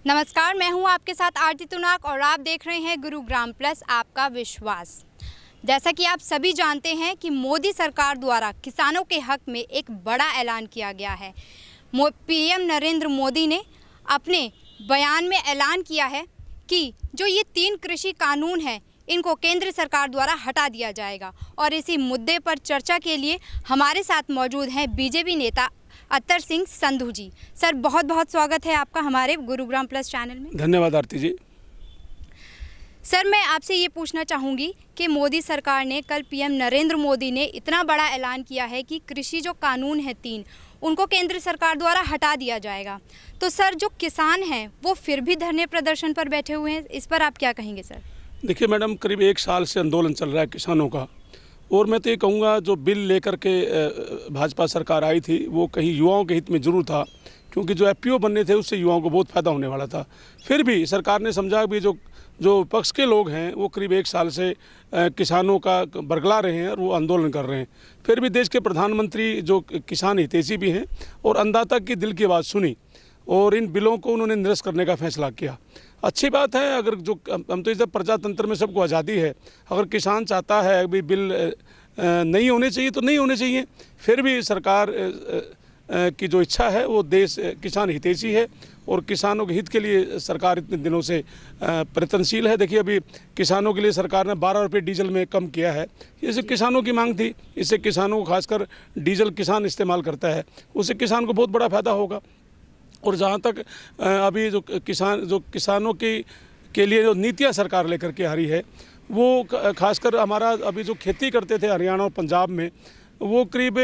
नमस्कार, मैं हूं आपके साथ आरती तुनाक और आप देख रहे हैं गुरुग्राम प्लस आपका विश्वास। जैसा कि आप सभी जानते हैं कि मोदी सरकार द्वारा किसानों के हक में एक बड़ा ऐलान किया गया है। पीएम नरेंद्र मोदी ने अपने बयान में ऐलान किया है कि जो ये 3 कृषि कानून हैं इनको केंद्र सरकार द्वारा हटा दिया जाएगा। और इसी मुद्दे पर चर्चा के लिए हमारे साथ मौजूद हैं बीजेपी नेता अत्तर सिंह संधू जी। सर, बहुत बहुत स्वागत है आपका हमारे गुरुग्राम प्लस चैनल में। धन्यवाद आरती जी। सर, मैं आपसे ये पूछना चाहूँगी कि मोदी सरकार ने कल पीएम नरेंद्र मोदी ने इतना बड़ा ऐलान किया है कि कृषि जो कानून है 3 उनको केंद्र सरकार द्वारा हटा दिया जाएगा। तो सर, जो किसान हैं वो फिर भी धरने प्रदर्शन पर बैठे हुए हैं, इस पर आप क्या कहेंगे सर? देखिए मैडम, करीब 1 साल से आंदोलन चल रहा है किसानों का। और मैं तो ये कहूँगा जो बिल लेकर के भाजपा सरकार आई थी वो कहीं युवाओं के हित में जरूर था, क्योंकि जो एफपीओ बनने थे उससे युवाओं को बहुत फ़ायदा होने वाला था। फिर भी सरकार ने समझा कि जो पक्ष के लोग हैं वो करीब 1 साल से किसानों का बरगला रहे हैं और वो आंदोलन कर रहे हैं। फिर भी देश के प्रधानमंत्री जो किसान हितैषी भी हैं और अन्नदाता की दिल की आवाज़ सुनी और इन बिलों को उन्होंने निरस्त करने का फैसला किया। अच्छी बात है। अगर जो हम तो इस प्रजातंत्र में सबको आज़ादी है, अगर किसान चाहता है अभी बिल नहीं होने चाहिए तो नहीं होने चाहिए। फिर भी सरकार की जो इच्छा है वो देश किसान हितैषी है और किसानों के हित के लिए सरकार इतने दिनों से प्रयत्नशील है। देखिए, अभी किसानों के लिए सरकार ने 12 रुपये डीजल में कम किया है। इससे किसानों की मांग थी, इससे किसानों को खासकर डीजल किसान इस्तेमाल करता है, उससे किसान को बहुत बड़ा फायदा होगा। और जहाँ तक अभी जो किसानों के लिए जो नीतियाँ सरकार लेकर के आ रही है वो खासकर हमारा अभी जो खेती करते थे हरियाणा और पंजाब में, वो करीब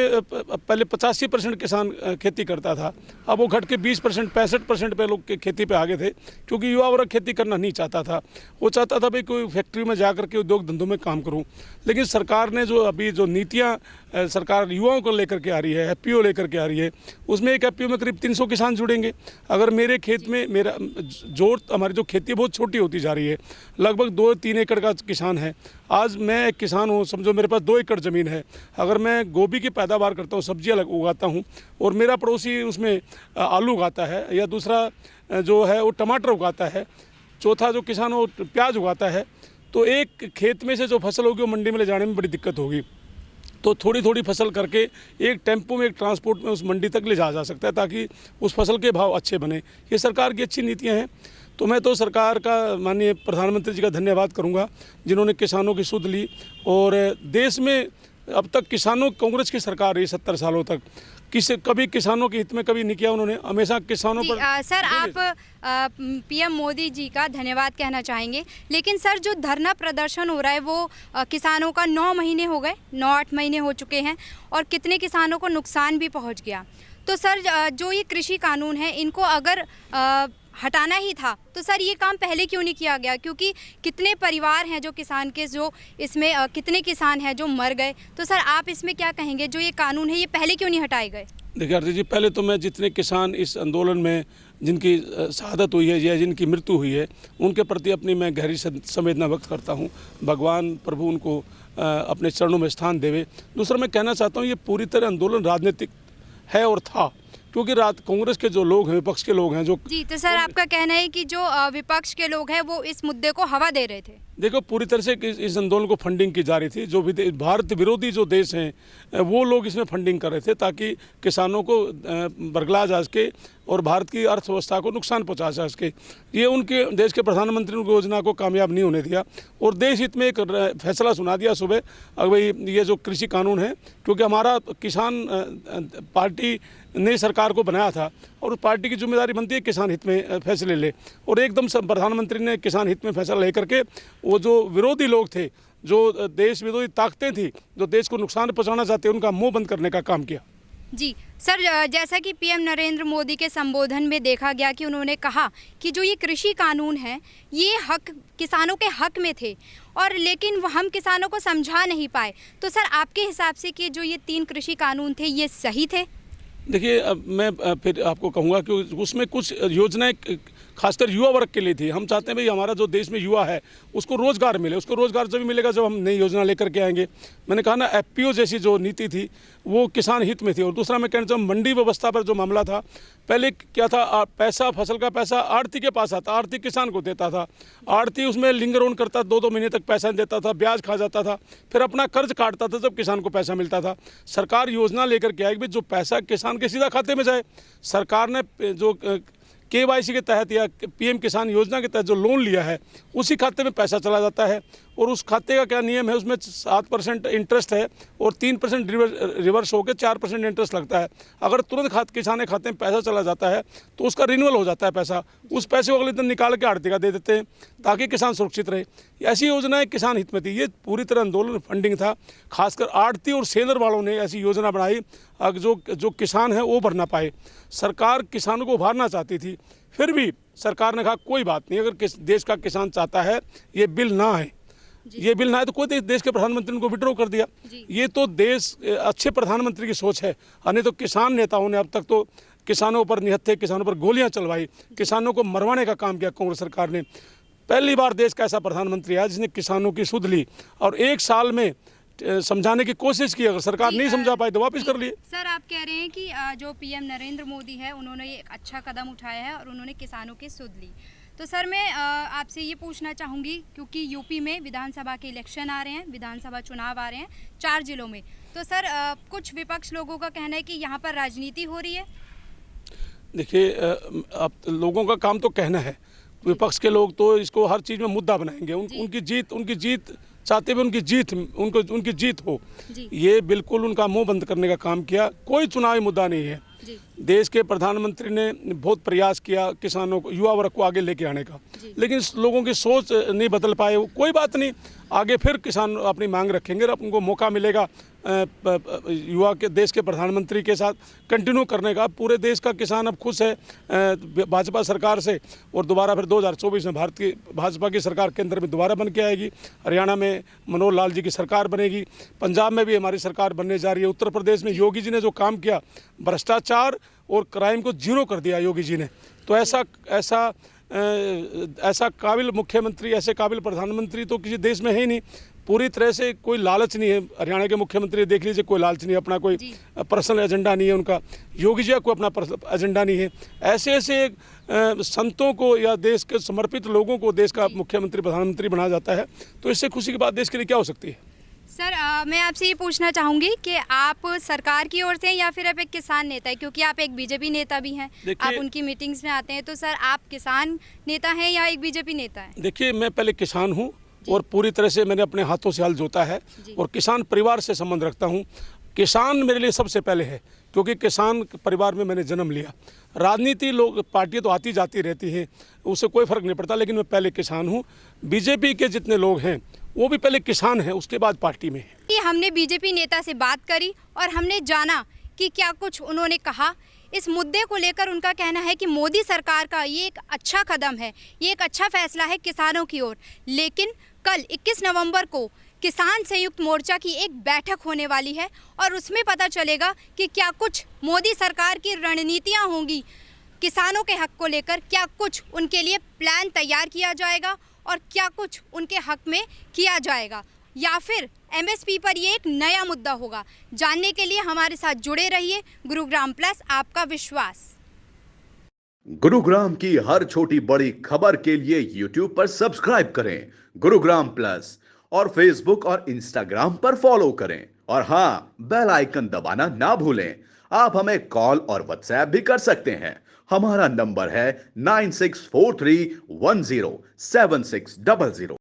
पहले 85% किसान खेती करता था, अब वो घट के 20% 65% पे लोग खेती पे आ गए थे, क्योंकि युवा वर्ग खेती करना नहीं चाहता था। वो चाहता था भाई कोई फैक्ट्री में जा कर के उद्योग धंधों में काम करूं। लेकिन सरकार ने जो अभी जो नीतियां सरकार युवाओं को लेकर के आ रही है, एफपीओ लेकर के आ रही है, उसमें एक एफपीओ में करीब 300 किसान जुड़ेंगे। अगर मेरे खेत में मेरा हमारी जो खेती बहुत छोटी होती जा रही है, लगभग 2-3 एकड़ का किसान है। आज मैं एक किसान हूँ, समझो मेरे पास 2 एकड़ ज़मीन है। अगर मैं गोभी की पैदावार करता हूँ, सब्जियाँ उगाता हूँ और मेरा पड़ोसी उसमें आलू उगाता है, या दूसरा जो है वो टमाटर उगाता है, चौथा जो किसान वो प्याज उगाता है, तो एक खेत में से जो फसल होगी वो मंडी में ले जाने में बड़ी दिक्कत होगी। तो थोड़ी थोड़ी फसल करके एक टेम्पो में, एक ट्रांसपोर्ट में उस मंडी तक ले जा सकता है, ताकि उस फसल के भाव अच्छे बने। ये सरकार की अच्छी नीतियाँ हैं। तो मैं तो सरकार का, माननीय प्रधानमंत्री जी का धन्यवाद करूंगा जिन्होंने किसानों की सुध ली। और देश में अब तक कांग्रेस की सरकार रही 70 सालों तक, कभी किसानों के हित में कभी नहीं किया उन्होंने, हमेशा किसानों पर। सर, आप पीएम मोदी जी का धन्यवाद कहना चाहेंगे, लेकिन सर जो धरना प्रदर्शन हो रहा है वो किसानों का 9 महीने हो गए, 9-8 महीने हो चुके हैं और कितने किसानों को नुकसान भी पहुंच गया। तो सर जो ये कृषि कानून है इनको अगर हटाना ही था तो सर ये काम पहले क्यों नहीं किया गया? क्योंकि कितने परिवार हैं जो किसान के, जो इसमें कितने किसान हैं जो मर गए। तो सर आप इसमें क्या कहेंगे, जो ये कानून है ये पहले क्यों नहीं हटाए गए? देखिए आरती जी, पहले तो मैं जितने किसान इस आंदोलन में जिनकी शहादत हुई है या जिनकी मृत्यु हुई है उनके प्रति अपनी मैं गहरी संवेदना व्यक्त करता हूँ। भगवान प्रभु उनको अपने चरणों में स्थान देवे। दूसरा मैं कहना चाहता हूँ, ये पूरी तरह आंदोलन राजनीतिक है और था, क्योंकि कांग्रेस के जो लोग हैं, विपक्ष के लोग हैं जो जी। तो सर आपका कहना है कि जो विपक्ष के लोग हैं वो इस मुद्दे को हवा दे रहे थे? देखो, पूरी तरह से इस आंदोलन को फंडिंग की जा रही थी। जो भारत विरोधी जो देश हैं वो लोग इसमें फंडिंग कर रहे थे, ताकि किसानों को बरगला जा सके और भारत की अर्थव्यवस्था को नुकसान पहुंचा जा सके। ये उनके देश के प्रधानमंत्री ने योजना को कामयाब नहीं होने दिया और देश हित में एक फैसला सुना दिया सुबह, भाई ये जो कृषि कानून है, क्योंकि हमारा किसान पार्टी ने सरकार को बनाया था और उस पार्टी की जिम्मेदारी बनती है किसान हित में फैसले ले। और एकदम प्रधानमंत्री ने किसान हित में फैसला लेकर के वो जो विरोधी लोग थे, जो देश विरोधी ताकतें थी, जो देश को नुकसान पहुंचाना चाहते, उनका मुंह बंद करने का काम किया। जी सर, जैसा कि पीएम नरेंद्र मोदी के संबोधन में देखा गया कि उन्होंने कहा कि जो ये कृषि कानून है ये हक किसानों के हक में थे, और लेकिन हम किसानों को समझा नहीं पाए। तो सर आपके हिसाब से कि जो ये 3 कृषि कानून थे ये सही थे? देखिए, अब मैं फिर आपको कहूँगा कि उसमें कुछ योजनाएं खासकर युवा वर्ग के लिए थी। हम चाहते हैं भाई हमारा जो देश में युवा है उसको रोज़गार मिले। उसको रोज़गार जब मिलेगा जब हम नई योजना लेकर के आएंगे। मैंने कहा ना, एफपीओ जैसी जो नीति थी वो किसान हित में थी। और दूसरा मैं कहना चाहूँ, मंडी व्यवस्था पर जो मामला था, पहले क्या था, पैसा, फसल का पैसा आढ़ती के पास आता, आढ़ती किसान को देता था, आढ़ती उसमें लिंगर ऑन करता, 2-2 महीने तक पैसा नहीं देता था, ब्याज खा जाता था, फिर अपना कर्ज काटता था जब किसान को पैसा मिलता था। सरकार योजना लेकर के आई कि जो पैसा किसान के सीधा खाते में जाए। सरकार ने जो केवाईसी के तहत या पीएम किसान योजना के तहत जो लोन लिया है उसी खाते में पैसा चला जाता है। और उस खाते का क्या नियम है, उसमें 7% इंटरेस्ट है और 3% रिवर्स होकर 4% इंटरेस्ट लगता है। अगर तुरंत किसान के खाते में पैसा चला जाता है तो उसका रिन्यूअल हो जाता है पैसा, उस पैसे को अगले दिन निकाल के आढ़ती का दे देते हैं ताकि किसान सुरक्षित रहे। ऐसी योजनाएं किसान हित में थी। ये पूरी तरह आंदोलन फंडिंग था। खासकर आढ़ती और सेलर वालों ने ऐसी योजना बनाई जो किसान है वो भर ना पाए। सरकार किसानों को उभारना चाहती थी, फिर भी सरकार ने कहा कोई बात नहीं, अगर देश का किसान चाहता है ये बिल ना आए, ये बिल ना आए तो कोई देश के प्रधानमंत्री को विड्रॉ कर दिया। ये तो देश अच्छे प्रधानमंत्री की सोच है। नहीं तो किसान नेताओं ने अब तक तो किसानों पर निहत्थे, किसानों पर गोलियां चलवाई, किसानों को मरवाने का काम किया कांग्रेस सरकार ने। पहली बार देश का ऐसा प्रधानमंत्री आया जिसने किसानों की सुध ली और 1 साल में समझाने की कोशिश की। अगर सरकार नहीं समझा पाई तो वापस कर लिए। सर, आप कह रहे हैं कि जो पीएम नरेंद्र मोदी है उन्होंने ये एक अच्छा कदम उठाया है और उन्होंने किसानों की सुध ली। तो सर मैं आपसे ये पूछना चाहूँगी, क्योंकि यूपी में विधानसभा के इलेक्शन आ रहे हैं, विधानसभा चुनाव आ रहे हैं 4 जिलों में। तो सर कुछ विपक्ष लोगों का कहना है कि यहाँ पर राजनीति हो रही है। देखिए, अब लोगों का काम तो कहना है। विपक्ष के लोग तो इसको हर चीज़ में मुद्दा बनाएंगे। उनकी जीत चाहते हुए उनकी जीत हो, ये बिल्कुल उनका मुंह बंद करने का काम किया। कोई चुनावी मुद्दा नहीं है। देश के प्रधानमंत्री ने बहुत प्रयास किया किसानों को, युवा वर्ग को आगे लेके आने का, लेकिन लोगों की सोच नहीं बदल पाए। कोई बात नहीं, आगे फिर किसान अपनी मांग रखेंगे और उनको मौका मिलेगा युवा के देश के प्रधानमंत्री के साथ कंटिन्यू करने का। पूरे देश का किसान अब खुश है भाजपा सरकार से और दोबारा फिर 2024 में भाजपा की सरकार केंद्र में दोबारा बन के आएगी। हरियाणा में मनोहर लाल जी की सरकार बनेगी, पंजाब में भी हमारी सरकार बनने जा रही है। उत्तर प्रदेश में योगी जी ने जो काम किया, भ्रष्टाचार और क्राइम को जीरो कर दिया योगी जी ने। तो ऐसा काबिल मुख्यमंत्री, ऐसे काबिल प्रधानमंत्री तो किसी देश में है ही नहीं। पूरी तरह से कोई लालच नहीं है। हरियाणा के मुख्यमंत्री देख लीजिए, कोई लालच नहीं है, अपना कोई पर्सनल एजेंडा नहीं है उनका। योगी जी का कोई अपना एजेंडा नहीं है। ऐसे संतों को या देश के समर्पित लोगों को देश का मुख्यमंत्री, प्रधानमंत्री बनाया जाता है, तो इससे खुशी की बात देश के लिए क्या हो सकती है। सर मैं आपसे ये पूछना चाहूँगी कि आप सरकार की ओर से या फिर आप एक किसान नेता है, क्योंकि आप एक बीजेपी नेता भी हैं, आप उनकी मीटिंग्स में आते हैं। तो सर आप किसान नेता हैं या एक बीजेपी नेता हैं? देखिए, मैं पहले किसान हूँ और पूरी तरह से मैंने अपने हाथों से हल जोता है और किसान परिवार से संबंध रखता हूँ। किसान मेरे लिए सबसे पहले है, क्योंकि किसान परिवार में मैंने जन्म लिया। राजनीति लोग, पार्टियाँ तो आती जाती रहती हैं, उससे कोई फ़र्क नहीं पड़ता, लेकिन मैं पहले किसान हूँ। बीजेपी के जितने लोग हैं वो भी पहले किसान हैं, उसके बाद पार्टी में है। हमने बीजेपी नेता से बात करी और हमने जाना कि क्या कुछ उन्होंने कहा। इस मुद्दे को लेकर उनका कहना है कि मोदी सरकार का ये एक अच्छा कदम है, ये एक अच्छा फैसला है किसानों की ओर। लेकिन कल 21 नवंबर को किसान संयुक्त मोर्चा की एक बैठक होने वाली है और उसमें पता चलेगा कि क्या कुछ मोदी सरकार की रणनीतियाँ होंगी किसानों के हक को लेकर, क्या कुछ उनके लिए प्लान तैयार किया जाएगा और क्या कुछ उनके हक में किया जाएगा, या फिर एमएसपी पर ये एक नया मुद्दा होगा। जानने के लिए हमारे साथ जुड़े रहिए। गुरुग्राम प्लस, आपका विश्वास। गुरुग्राम की हर छोटी बड़ी खबर के लिए YouTube पर सब्सक्राइब करें गुरुग्राम प्लस और Facebook और Instagram पर फॉलो करें। और हाँ, बेल आइकन दबाना ना भूलें। आप हमें कॉल और व्हाट्सएप भी कर सकते हैं। हमारा नंबर है 9643107600।